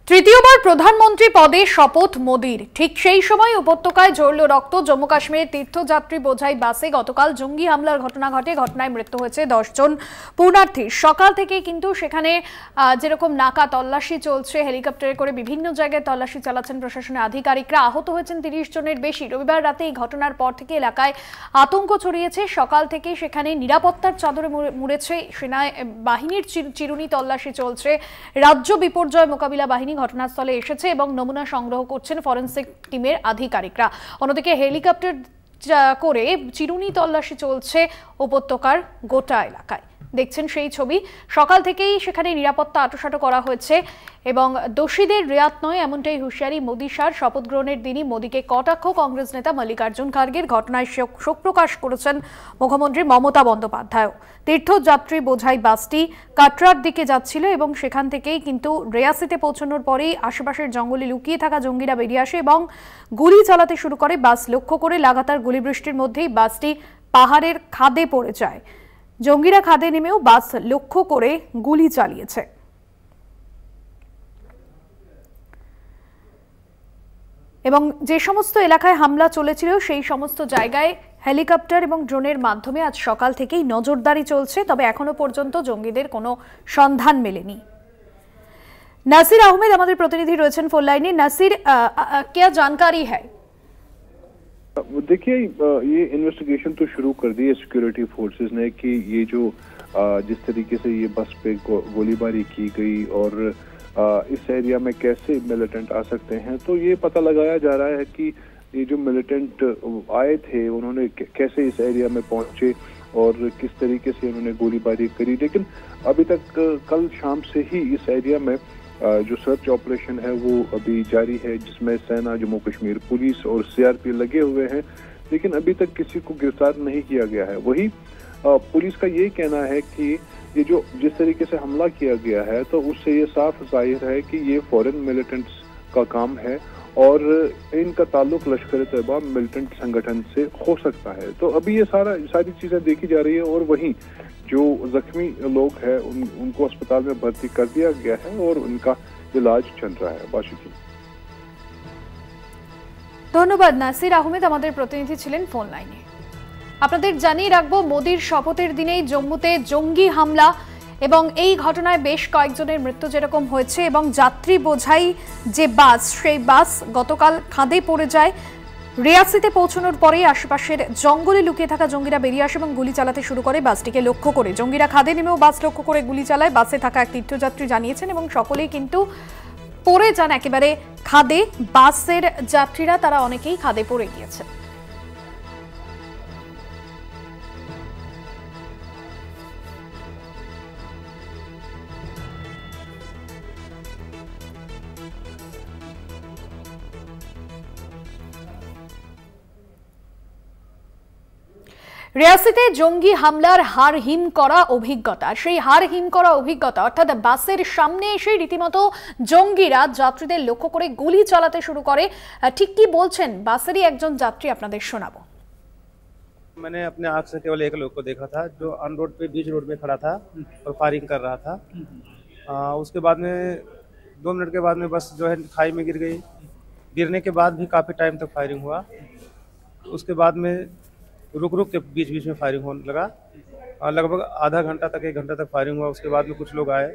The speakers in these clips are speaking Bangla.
তৃতীয়বার প্রধানমন্ত্রী পদে শপথ মোদির। ঠিক সেই সময় উপত্যকায় ঝরল রক্ত। জম্মু কাশ্মীরের তীর্থযাত্রী বোঝাই বাসে গতকাল জঙ্গি হামলার ঘটনা ঘটে। ঘটনায় মৃত্যু হয়েছে 10 জন পুণ্যার্থীর। সকাল থেকে কিন্তু সেখানে যেরকম নাকা তল্লাশি চলছে, হেলিকপ্টারে করে বিভিন্ন জায়গায় তল্লাশি চালাচ্ছেন প্রশাসনের আধিকারিকরা। আহত হয়েছেন 30 জনের বেশি। রবিবার রাতে এই ঘটনার পর থেকে এলাকায় আতঙ্ক ছড়িয়েছে। সকাল থেকে সেখানে নিরাপত্তার চাদরে মুড়েছে সেনা বাহিনীর। চিরুনি তল্লাশি চলছে। রাজ্য বিপর্যয় মোকাবিলা বাহিনী ঘটনাস্থলে এসেছে এবং নমুনা সংগ্রহ করছেন ফরেনসিক টিমের আধিকারিকরা। অন্যদিকে হেলিকপ্টার করে চিরুনি তল্লাশি চলছে উপত্যকার গোটা এলাকায়। দেখছেন সেই ছবি। সকাল থেকেই সেখানে নিরাপত্তা আঁটোসাঁটো করা হয়েছে এবং দোষীদের রেয়াত নয় এমনটাই হুঁশিয়ারি মোদি শাহর। শপথ গ্রহণের দিনই মোদিকে কটাক্ষ কংগ্রেস নেতা মল্লিকার্জুন খার্গের। ঘটনায় শোক প্রকাশ করেছেন মুখ্যমন্ত্রী মমতা বন্দ্যোপাধ্যায়। তীর্থযাত্রী বোঝাই বাসটি কাটরার দিকে যাচ্ছিল এবং সেখান থেকেই কিন্তু রেয়াসিতে পৌঁছানোর পরেই আশেপাশের জঙ্গলে লুকিয়ে থাকা জঙ্গিরা বেরিয়ে আসে এবং গুলি চালাতে শুরু করে। বাস লক্ষ্য করে লাগাতার গুলিবৃষ্টির মধ্যেই বাসটি পাহাড়ের খাদে পড়ে যায়। জঙ্গিরা খাদে নেমেও বাস লক্ষ্য করে গুলি চালিয়েছে। এবং যে সমস্ত এলাকায় হামলা চলেছিল সেই সমস্ত জায়গায় হেলিকপ্টার এবং ড্রোনের মাধ্যমে আজ সকাল থেকেই নজরদারি চলছে। তবে এখনো পর্যন্ত জঙ্গিদের কোনো সন্ধান মেলেনি। নাসির আহমেদ আমাদের প্রতিনিধি রয়েছেন ফোন লাইনে। নাসির, क्या जानकारी है? देखिए, ये इन्वेस्टिगेशन तो शुरू कर दी है सिक्योरिटी फोर्सेस ने कि ये जो जिस तरीके से ये बस पे गोलीबारी की गई और इस एरिया में कैसे मिलिटेंट आ सकते हैं, तो ये पता लगाया जा रहा है कि ये जो मिलिटेंट आए थे उन्होंने कैसे इस एरिया में पहुंचे और किस तरीके से उन्होंने गोलीबारी करी। लेकिन अभी तक कल शाम से ही इस एरिया में जो सर्च ऑपरेशन है वो अभी जारी है, जिसमें सेना, जम्मू कश्मीर पुलिस और सीआरपी लगे हुए हैं, लेकिन अभी तक किसी को गिरफ्तार नहीं किया गया है। वही पुलिस का ये कहना है कि ये जो जिस तरीके से हमला किया गया है तो उससे ये साफ जाहिर है कि ये फॉरेन मिलिटेंट्स का काम है और इनका ताल्लुक लश्कर तैयबा मिलिटेंट संगठन से हो सकता है। तो अभी ये सारी चीजें देखी जा रही है और वहीं जो जख्मी लोग हैं उनको अस्पताल में भर्ती कर दिया गया है और उनका इलाज चल रहा है। बाशिकी ধন্যবাদ। নাসির আহমেদ আমাদের প্রতিনিধি ছিলেন ফোন লাইনে। আপনাদের জানিয়ে রাখবো, মোদির শপথের দিনেই জম্মুতে জঙ্গি হামলা এবং এই ঘটনায় বেশ কয়েকজনের মৃত্যু যেরকম হয়েছে এবং যাত্রী বোঝাই যে বাস, সেই বাস গতকাল খাদে পড়ে যায়। রিয়াসিতে পৌঁছানোর পরেই আশেপাশের জঙ্গলে লুকিয়ে থাকা জঙ্গিরা বেরিয়ে আসে এবং গুলি চালাতে শুরু করে বাসটিকে লক্ষ্য করে। জঙ্গিরা খাদে নেমেও বাস লক্ষ্য করে গুলি চালায়। বাসে থাকা এক তীর্থযাত্রী জানিয়েছেন এবং সকলেই কিন্তু পড়ে যান একেবারে খাদে। বাসের যাত্রীরা তারা অনেকেই খাদে পড়ে গিয়েছে। রিয়াসিতে জঙ্গি হামলার হার হিম করা অভিজ্ঞতা, সেই হার হিম করা অভিজ্ঞতা অর্থাৎ বাসের সামনে এসে রীতিমতো জঙ্গিরা যাত্রীদের লক্ষ্য করে গুলি চালাতে শুরু করে। ঠিক কি বলছেন বাসেরই একজন যাত্রী, আপনাদের শোনাবো। मैंने अपने आँख से केवल एक लोग को देखा था जो ऑन रोड पे बीच रोड में खड़ा था और फायरिंग कर रहा था। उसके बाद में 2 मिनट के बाद में बस जो है खाई में गिर गई। गिरने के बाद भी काफ़ी टाइम तक फायरिंग हुआ। उसके बाद में रुक के बीच में फायरिंग होने लगा। लगभग आधा घंटा तक 1 घंटा तक फायरिंग हुआ। उसके बाद में कुछ लोग आए,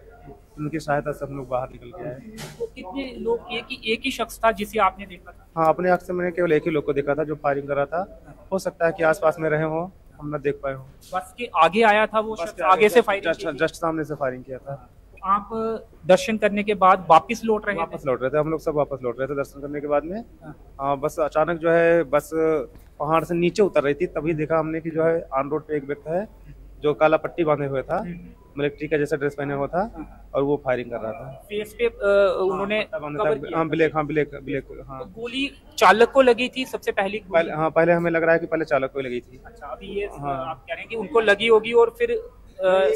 उनकी सहायता से हम लोग बाहर निकल के आए। तो कितने लोग, एक ही शख्स था जिसे आपने देखा था? हाँ, अपने आँख से मैंने केवल एक ही लोग को देखा था जो फायरिंग कर रहा था। हो सकता है कि आसपास में रहे हों, हम न देख पाए हों। बस के आगे आया था वो शख्स, आगे से फायरिंग जस्ट सामने से फायरिंग किया था। आप दर्शन करने के बाद वापस लौट रहे थे हम लोग, सब वापस लौट रहे थे दर्शन करने के बाद में। बस अचानक जो है बस पहाड़ से नीचे उतर रही थी, तभी देखा हमने कि जो है ऑन रोड पे एक व्यक्ति है जो काला पट्टी बांधे हुए था, मिलिट्री का जैसा ड्रेस पहने हुआ था और वो फायरिंग कर रहा था। फेस पे उन्होंने ब्लैक। तो गोली चालक को लगी थी सबसे पहले? पहले हमें लग रहा है कि पहले चालक को लगी थी। अच्छा, अभी ये आप कह रहे हैं कि उनको लगी होगी और फिर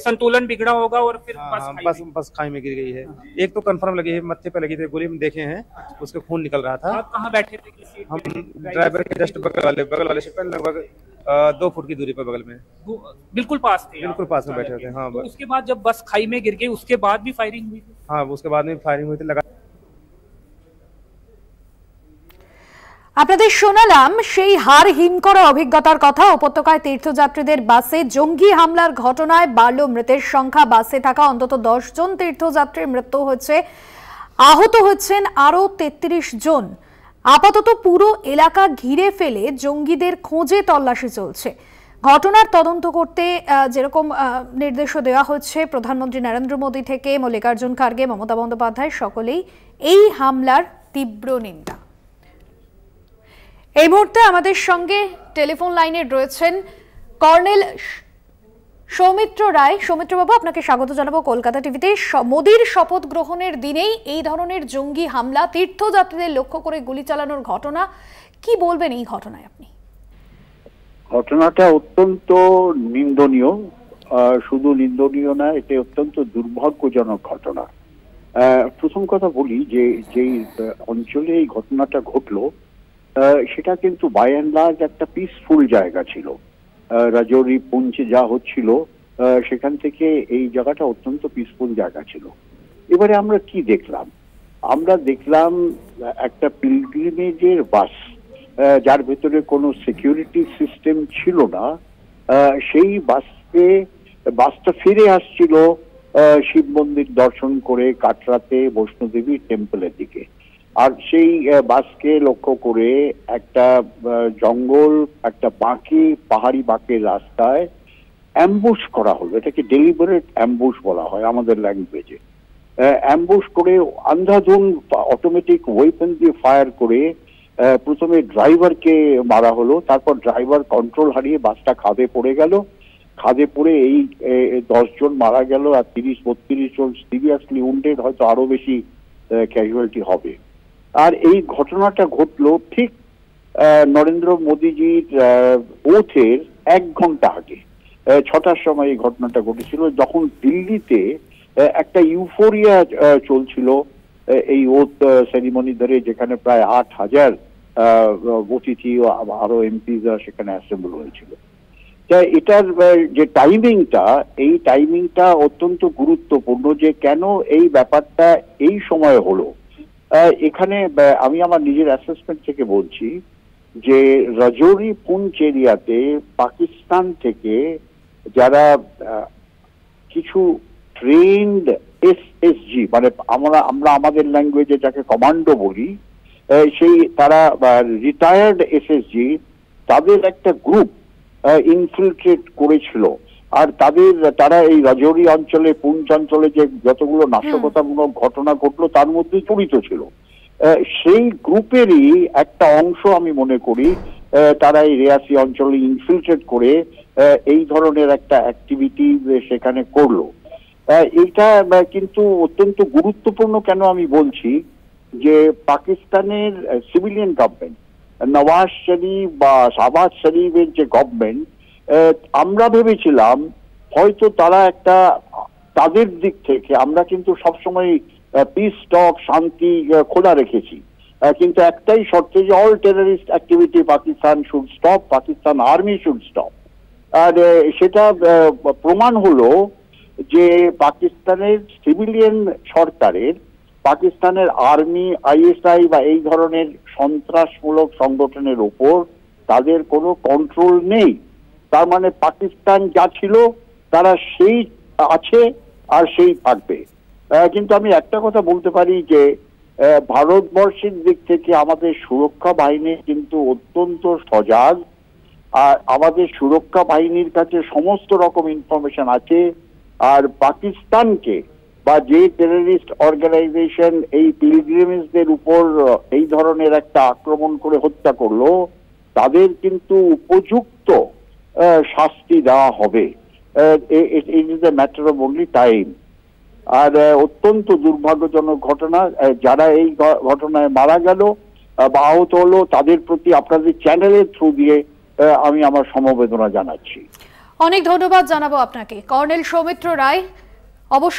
संतुलन बिगड़ा होगा और फिर बस खाई में गिर गई है। एक तो कंफर्म लगी है, मत्थे पे लगी थी गोली, हम देखे हैं उसके खून निकल रहा था। आप कहाँ बैठे थे? हम ड्राइवर के जस्ट बगल वाले सीट पर, लगभग 2 फुट की दूरी पर बगल में, बिल्कुल पास थे? बिल्कुल पास में बैठे थे। हाँ, तो उसके बाद जब बस खाई में गिर गई उसके बाद भी फायरिंग हुई थी? हाँ, उसके बाद में फायरिंग हुई थी। लगा আপনাদের শোনালাম সেই হার হিম করা অভিজ্ঞতার কথা। উপত্যকায় তীর্থযাত্রীদের বাসে জঙ্গি হামলার ঘটনায় বাড়ল মৃতের সংখ্যা। বাসে থাকা অন্তত 10 জন তীর্থযাত্রীর মৃত্যু হয়েছে, আহত হচ্ছেন আরো 33 জন। আপাতত পুরো এলাকা ঘিরে ফেলে জঙ্গিদের খোঁজে তল্লাশি চলছে। ঘটনার তদন্ত করতে যেরকম নির্দেশও দেওয়া হচ্ছে প্রধানমন্ত্রী নরেন্দ্র মোদী থেকে মল্লিকার্জুন খার্গে, মমতা বন্দ্যোপাধ্যায়, সকলেই এই হামলার তীব্র নিন্দা। এই মুহূর্তে আমাদের সঙ্গে টেলিফোন লাইনে রয়েছেন কর্নেল সৌমিত্র রায়। সৌমিত্রবাবু, আপনাকে স্বাগত জানাবো কলকাতা টিভিতে। মোদীর শপথ গ্রহণের দিনেই এই ধরনের জঙ্গি হামলা, তীর্থযাত্রীদের লক্ষ্য করে গুলি চালানোর ঘটনা, কি বলবেন এই ঘটনায় আপনি? ঘটনাটা অত্যন্ত নিন্দনীয়, শুধু নিন্দনীয় না, এটা অত্যন্ত দুর্ভাগ্যজনক ঘটনা। প্রথম কথা বলি যে যেই অঞ্চলে এই ঘটনাটা ঘটলো সেটা কিন্তু বাই অ্যান্ড লার্জ একটা পিসফুল জায়গা ছিল। রাজৌরি, পুঞ্চে যা হচ্ছিল সেখান থেকে এই জায়গাটা অত্যন্ত পিসফুল জায়গা ছিল। এবারে আমরা কি দেখলাম? আমরা দেখলাম একটা পিলগ্রিমেজের বাস, যার ভেতরে কোনো সিকিউরিটি সিস্টেম ছিল না। সেই বাসটা ফিরে আসছিল শিব মন্দির দর্শন করে কাটরাতে বৈষ্ণোদেবী টেম্পলের দিকে। আর সেই বাসকে লক্ষ্য করে একটা জঙ্গল, একটা পাহাড়ি বাঁকের রাস্তায় অ্যাম্বুশ করা হলো। এটাকে ডেলিবারেট অ্যাম্বুশ বলা হয় আমাদের ল্যাঙ্গুয়েজে। অ্যাম্বুশ করে আন্ধাধুন অটোমেটিক ওয়েপন দিয়ে ফায়ার করে প্রথমে ড্রাইভারকে মারা হলো, তারপর ড্রাইভার কন্ট্রোল হারিয়ে বাসটা খাদে পড়ে গেল। খাদে পড়ে এই 10 জন মারা গেল আর 30-32 জন সিরিয়াসলি উন্ডেড, হয়তো আরো বেশি ক্যাজুয়ালিটি হবে। আর এই ঘটনাটা ঘটলো ঠিক নরেন্দ্র মোদীজির ওথের 1 ঘন্টা আগে, 6টার সময় এই ঘটনাটা ঘটেছিল, যখন দিল্লিতে একটা ইউফোরিয়া চলছিল এই ওথ সেরিমনি ধরে, যেখানে প্রায় 8,000 অতিথি ও আরো এমপিরা সেখানে অ্যাসেম্বল হয়েছিল। তাই এটার যে এই টাইমিংটা অত্যন্ত গুরুত্বপূর্ণ, যে কেন এই ব্যাপারটা এই সময় হলো। এখানে আমি আমার নিজের অ্যাসেসমেন্ট থেকে বলছি যে রাজৌরি, পুঞ্চ এরিয়াতে পাকিস্তান থেকে যারা কিছু ট্রেন্ড এসএসজি, মানে আমরা আমাদের ল্যাঙ্গুয়েজে যাকে কমান্ডো বলি, সেই তারা রিটায়ার্ড এসএসজি, তাদের একটা গ্রুপ ইনফিলট্রেট করেছিল। আর তারা এই রাজৌরি অঞ্চলে, পুঞ্চ অঞ্চলে যে যতগুলো নাশকতামূলক ঘটনা ঘটলো তার মধ্যে জড়িত ছিল। সেই গ্রুপেরই একটা অংশ আমি মনে করি তারা এই রিয়াসি অঞ্চলে ইনফিলট্রেট করে এই ধরনের একটা অ্যাক্টিভিটি সেখানে করলো। এইটা কিন্তু অত্যন্ত গুরুত্বপূর্ণ। কেন আমি বলছি যে পাকিস্তানের সিভিলিয়ান গভর্নমেন্ট, নওয়াজ শরীফ বা শাহবাজ শরীফের যে গভর্নমেন্ট, আমরা ভেবেছিলাম হয়তো তারা একটা, তাদের দিক থেকে আমরা কিন্তু সবসময় পিস টক, শান্তি খোলা রেখেছি, কিন্তু একটাই শর্তে যে all terrorist activity Pakistan should stop, Pakistan army should stop. আর সেটা প্রমাণ হলো যে পাকিস্তানের সিভিলিয়ান সরকারের, পাকিস্তানের আর্মি, আইএসআই বা এই ধরনের সন্ত্রাসমূলক সংগঠনের উপর তাদের কোনো কন্ট্রোল নেই। তার মানে পাকিস্তান যা ছিল তারা সেই আছে আর সেই থাকবে। কিন্তু আমি একটা কথা বলতে পারি যে ভারতবর্ষের দিক থেকে আমাদের সুরক্ষা বাহিনী কিন্তু অত্যন্ত সজাগ, আর আমাদের সুরক্ষা বাহিনীর কাছে সমস্ত রকম ইনফরমেশন আছে। আর পাকিস্তানকে বা যে টেররিস্ট অর্গানাইজেশন এই পিলগ্রিমেজদের উপর এই ধরনের একটা আক্রমণ করে হত্যা করলো, তাদের কিন্তু উপযুক্ত শাস্তি দেওয়া হবে। It is a matter of only time. আর অত্যন্ত দুর্ভাগ্যজনক ঘটনা। যারা এই ঘটনায় মারা গেল বা আহত হলো, তাদের প্রতি আপনাদের চ্যানেলের থ্রু দিয়ে আমি আমার সমবেদনা জানাচ্ছি। অনেক ধন্যবাদ জানাবো আপনাকে কর্নেল সৌমিত্র রায়। অবশ্য